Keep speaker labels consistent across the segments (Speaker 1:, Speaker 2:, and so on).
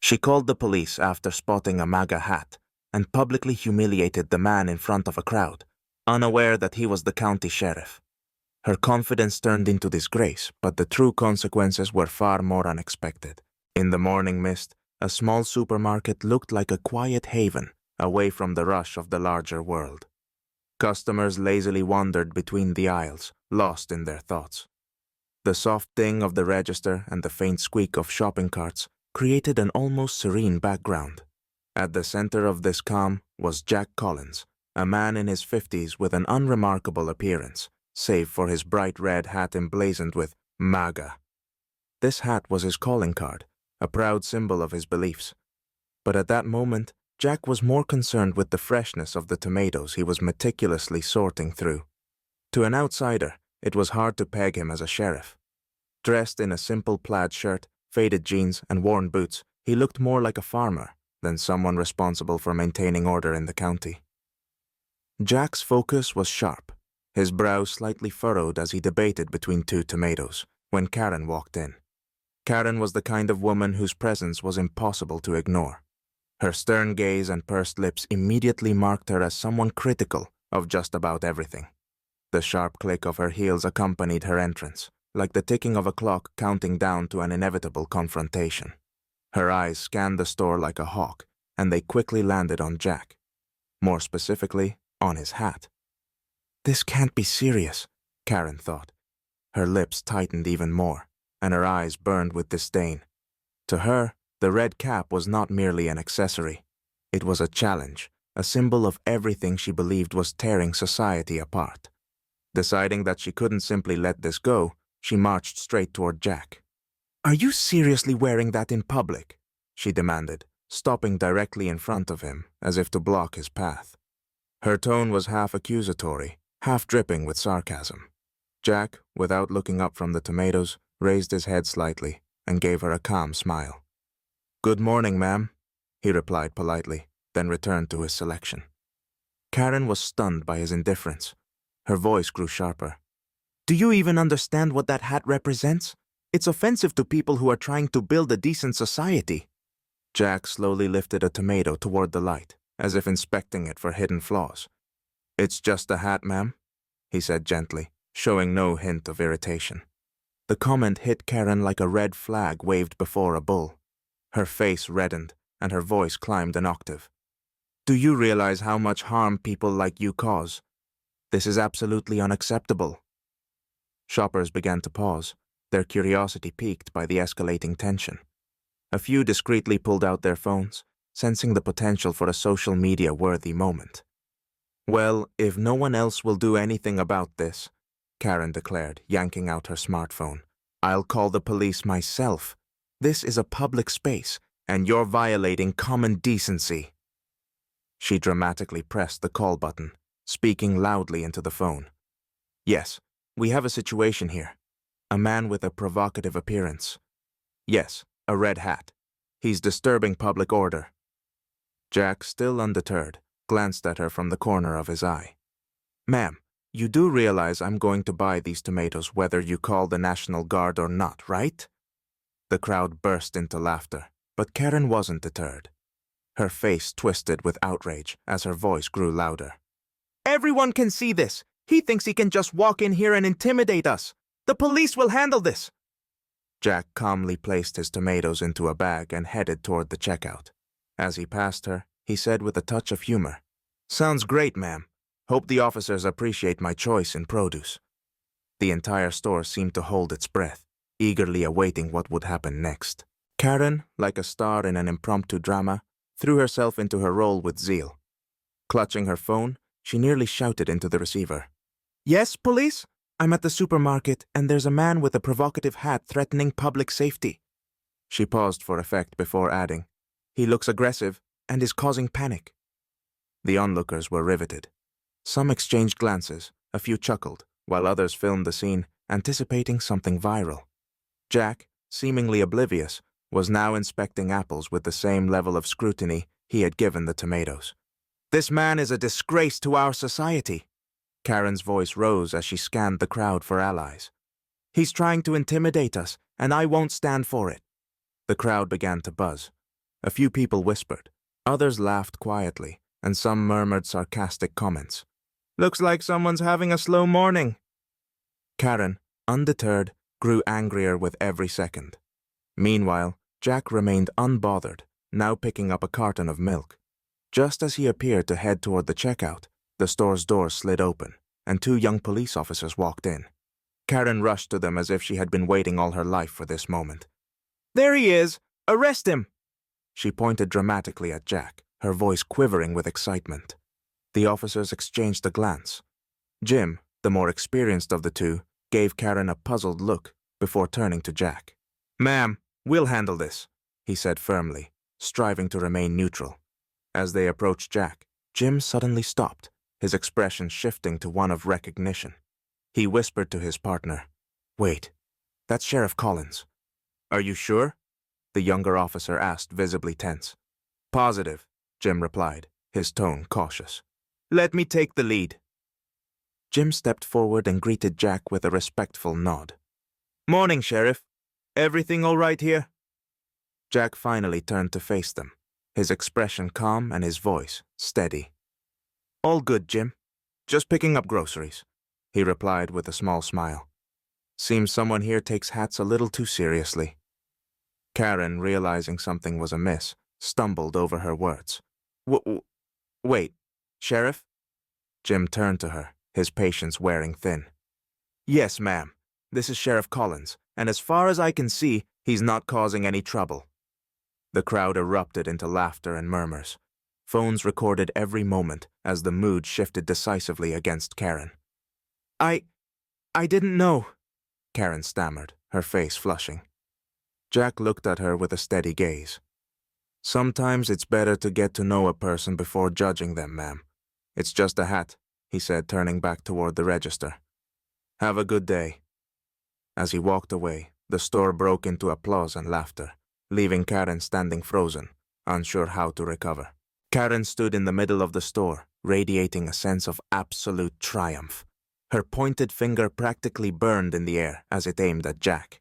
Speaker 1: She called the police after spotting a MAGA hat and publicly humiliated the man in front of a crowd, unaware that he was the county sheriff. Her confidence turned into disgrace, but the true consequences were far more unexpected. In the morning mist, a small supermarket looked like a quiet haven away from the rush of the larger world. Customers lazily wandered between the aisles, lost in their thoughts. The soft ding of the register and the faint squeak of shopping carts created an almost serene background. At the center of this calm was Jack Collins, a man in his 50s with an unremarkable appearance, save for his bright red hat emblazoned with MAGA. This hat was his calling card, a proud symbol of his beliefs. But at that moment, Jack was more concerned with the freshness of the tomatoes he was meticulously sorting through. To an outsider, it was hard to peg him as a sheriff. Dressed in a simple plaid shirt, faded jeans, and worn boots, he looked more like a farmer than someone responsible for maintaining order in the county. Jack's focus was sharp, his brow slightly furrowed as he debated between two tomatoes, when Karen walked in. Karen was the kind of woman whose presence was impossible to ignore. Her stern gaze and pursed lips immediately marked her as someone critical of just about everything. The sharp click of her heels accompanied her entrance, like the ticking of a clock counting down to an inevitable confrontation. Her eyes scanned the store like a hawk, and they quickly landed on Jack. More specifically, on his hat. This can't be serious, Karen thought. Her lips tightened even more, and her eyes burned with disdain. To her, the red cap was not merely an accessory. It was a challenge, a symbol of everything she believed was tearing society apart. Deciding that she couldn't simply let this go, she marched straight toward Jack. "Are you seriously wearing that in public?" she demanded, stopping directly in front of him, as if to block his path. Her tone was half accusatory, half dripping with sarcasm. Jack, without looking up from the tomatoes, raised his head slightly and gave her a calm smile. "Good morning, ma'am," he replied politely, then returned to his selection. Karen was stunned by his indifference. Her voice grew sharper. "Do you even understand what that hat represents? It's offensive to people who are trying to build a decent society." Jack slowly lifted a tomato toward the light, as if inspecting it for hidden flaws. "It's just a hat, ma'am," he said gently, showing no hint of irritation. The comment hit Karen like a red flag waved before a bull. Her face reddened, and her voice climbed an octave. "Do you realize how much harm people like you cause? This is absolutely unacceptable." Shoppers began to pause, their curiosity piqued by the escalating tension. A few discreetly pulled out their phones, sensing the potential for a social media-worthy moment. "Well, if no one else will do anything about this," Karen declared, yanking out her smartphone, "I'll call the police myself. This is a public space, and you're violating common decency." She dramatically pressed the call button, speaking loudly into the phone. "Yes, we have a situation here. A man with a provocative appearance. Yes, a red hat. He's disturbing public order." Jack, still undeterred, glanced at her from the corner of his eye. "Ma'am, you do realize I'm going to buy these tomatoes whether you call the National Guard or not, right?" The crowd burst into laughter, but Karen wasn't deterred. Her face twisted with outrage as her voice grew louder. "Everyone can see this. He thinks he can just walk in here and intimidate us. The police will handle this." Jack calmly placed his tomatoes into a bag and headed toward the checkout. As he passed her, he said with a touch of humor, "Sounds great, ma'am. Hope the officers appreciate my choice in produce." The entire store seemed to hold its breath, eagerly awaiting what would happen next. Karen, like a star in an impromptu drama, threw herself into her role with zeal. Clutching her phone, she nearly shouted into the receiver. "Yes, police? I'm at the supermarket, and there's a man with a provocative hat threatening public safety." She paused for effect before adding, "He looks aggressive and is causing panic." The onlookers were riveted. Some exchanged glances, a few chuckled, while others filmed the scene, anticipating something viral. Jack, seemingly oblivious, was now inspecting apples with the same level of scrutiny he had given the tomatoes. "This man is a disgrace to our society." Karen's voice rose as she scanned the crowd for allies. "He's trying to intimidate us, and I won't stand for it." The crowd began to buzz. A few people whispered. Others laughed quietly, and some murmured sarcastic comments. "Looks like someone's having a slow morning." Karen, undeterred, grew angrier with every second. Meanwhile, Jack remained unbothered, now picking up a carton of milk. Just as he appeared to head toward the checkout, the store's door slid open, and two young police officers walked in. Karen rushed to them as if she had been waiting all her life for this moment. "There he is! Arrest him!" She pointed dramatically at Jack, her voice quivering with excitement. The officers exchanged a glance. Jim, the more experienced of the two, gave Karen a puzzled look before turning to Jack. "Ma'am, we'll handle this," he said firmly, striving to remain neutral. As they approached Jack, Jim suddenly stopped, his expression shifting to one of recognition. He whispered to his partner, "Wait, that's Sheriff Collins." "Are you sure?" the younger officer asked, visibly tense. "Positive," Jim replied, his tone cautious. "Let me take the lead." Jim stepped forward and greeted Jack with a respectful nod. "Morning, Sheriff. Everything all right here?" Jack finally turned to face them, his expression calm and his voice steady. "All good, Jim. Just picking up groceries," he replied with a small smile. "Seems someone here takes hats a little too seriously." Karen, realizing something was amiss, stumbled over her words. Wait, Sheriff?" Jim turned to her, his patience wearing thin. "Yes, ma'am. This is Sheriff Collins, and as far as I can see, he's not causing any trouble." The crowd erupted into laughter and murmurs. Phones recorded every moment as the mood shifted decisively against Karen. I didn't know," Karen stammered, her face flushing. Jack looked at her with a steady gaze. "Sometimes it's better to get to know a person before judging them, ma'am. It's just a hat," he said, turning back toward the register. "Have a good day." As he walked away, the store broke into applause and laughter, leaving Karen standing frozen, unsure how to recover. Karen stood in the middle of the store, radiating a sense of absolute triumph. Her pointed finger practically burned in the air as it aimed at Jack.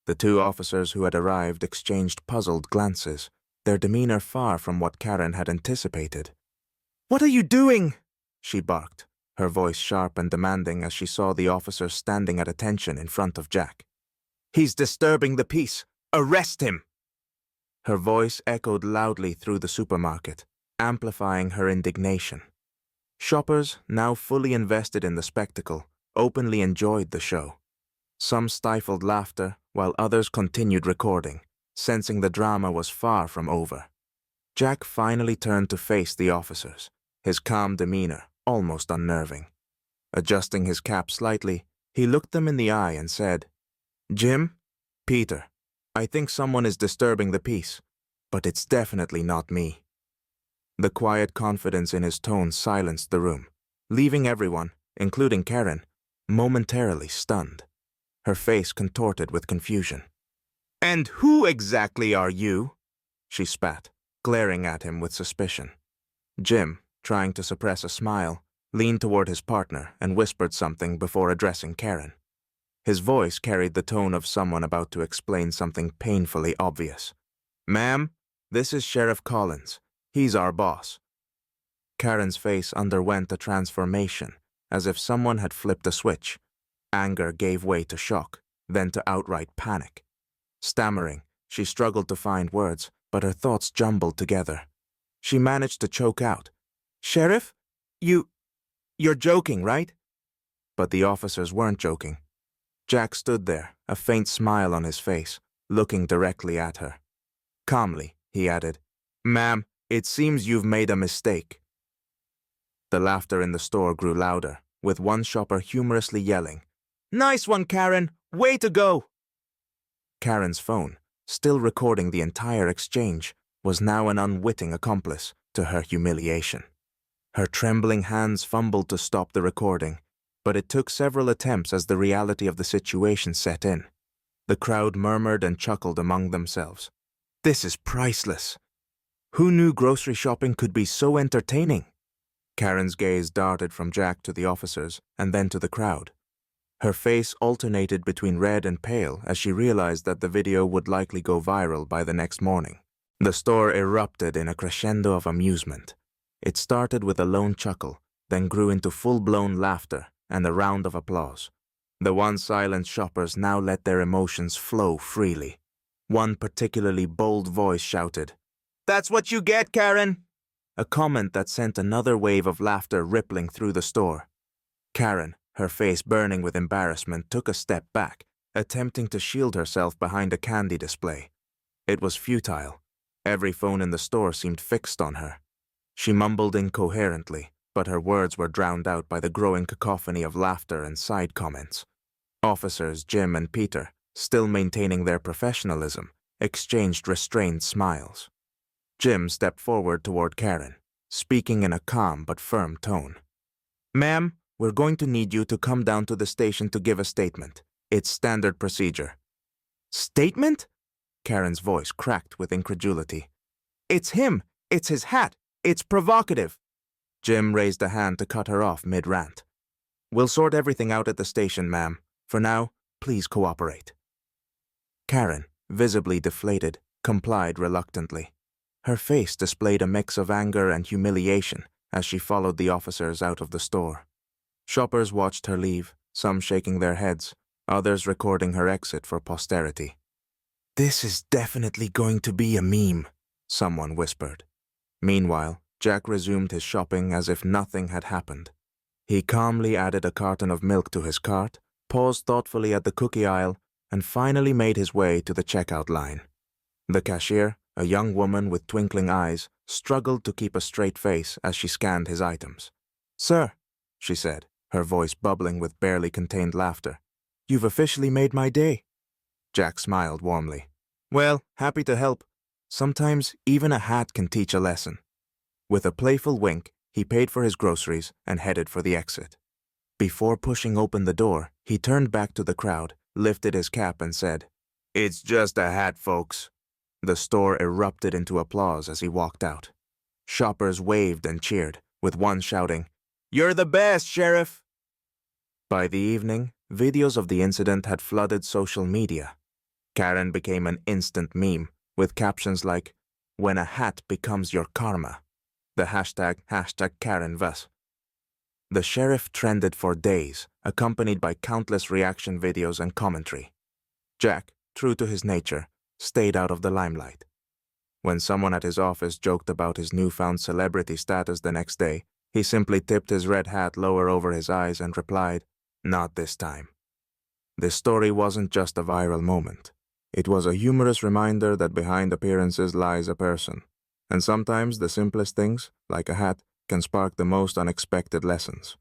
Speaker 1: The two officers who had arrived exchanged puzzled glances, their demeanor far from what Karen had anticipated. "What are you doing?" she barked, her voice sharp and demanding as she saw the officers standing at attention in front of Jack. "He's disturbing the peace. Arrest him!" Her voice echoed loudly through the supermarket, amplifying her indignation. Shoppers, now fully invested in the spectacle, openly enjoyed the show. Some stifled laughter, while others continued recording, sensing the drama was far from over. Jack finally turned to face the officers, his calm demeanor almost unnerving. Adjusting his cap slightly, he looked them in the eye and said, "Jim, Peter, I think someone is disturbing the peace, but it's definitely not me." The quiet confidence in his tone silenced the room, leaving everyone, including Karen, momentarily stunned. Her face contorted with confusion. "And who exactly are you?" she spat, glaring at him with suspicion. Jim, trying to suppress a smile, leaned toward his partner and whispered something before addressing Karen. His voice carried the tone of someone about to explain something painfully obvious. "Ma'am, this is Sheriff Collins. He's our boss." Karen's face underwent a transformation, as if someone had flipped a switch. Anger gave way to shock, then to outright panic. Stammering, she struggled to find words, but her thoughts jumbled together. She managed to choke out, "Sheriff? You're joking, right?" But the officers weren't joking. Jack stood there, a faint smile on his face, looking directly at her. Calmly, he added, "Ma'am, it seems you've made a mistake." The laughter in the store grew louder, with one shopper humorously yelling, "Nice one, Karen! Way to go!" Karen's phone, still recording the entire exchange, was now an unwitting accomplice to her humiliation. Her trembling hands fumbled to stop the recording, but it took several attempts as the reality of the situation set in. The crowd murmured and chuckled among themselves. "This is priceless. Who knew grocery shopping could be so entertaining?" Karen's gaze darted from Jack to the officers and then to the crowd. Her face alternated between red and pale as she realized that the video would likely go viral by the next morning. The store erupted in a crescendo of amusement. It started with a lone chuckle, then grew into full-blown laughter and a round of applause. The once silent shoppers now let their emotions flow freely. One particularly bold voice shouted, "That's what you get, Karen!" A comment that sent another wave of laughter rippling through the store. Karen, her face burning with embarrassment, took a step back, attempting to shield herself behind a candy display. It was futile. Every phone in the store seemed fixed on her. She mumbled incoherently, but her words were drowned out by the growing cacophony of laughter and side comments. Officers Jim and Peter, still maintaining their professionalism, exchanged restrained smiles. Jim stepped forward toward Karen, speaking in a calm but firm tone. "Ma'am, we're going to need you to come down to the station to give a statement. It's standard procedure." "Statement?" Karen's voice cracked with incredulity. "It's him! It's his hat! It's provocative!" Jim raised a hand to cut her off mid-rant. "We'll sort everything out at the station, ma'am. For now, please cooperate." Karen, visibly deflated, complied reluctantly. Her face displayed a mix of anger and humiliation as she followed the officers out of the store. Shoppers watched her leave, some shaking their heads, others recording her exit for posterity. "This is definitely going to be a meme," someone whispered. Meanwhile, Jack resumed his shopping as if nothing had happened. He calmly added a carton of milk to his cart, paused thoughtfully at the cookie aisle, and finally made his way to the checkout line. The cashier, a young woman with twinkling eyes, struggled to keep a straight face as she scanned his items. "Sir," she said, her voice bubbling with barely contained laughter, "you've officially made my day." Jack smiled warmly. "Well, happy to help. Sometimes even a hat can teach a lesson." With a playful wink, he paid for his groceries and headed for the exit. Before pushing open the door, he turned back to the crowd, lifted his cap and said, "It's just a hat, folks." The store erupted into applause as he walked out. Shoppers waved and cheered, with one shouting, "You're the best, Sheriff!" By the evening, videos of the incident had flooded social media. Karen became an instant meme, with captions like, "When a hat becomes your karma," the hashtag #KarenVas. The sheriff trended for days, accompanied by countless reaction videos and commentary. Jack, true to his nature, stayed out of the limelight. When someone at his office joked about his newfound celebrity status the next day, he simply tipped his red hat lower over his eyes and replied, "Not this time." This story wasn't just a viral moment. It was a humorous reminder that behind appearances lies a person. And sometimes the simplest things, like a hat, can spark the most unexpected lessons.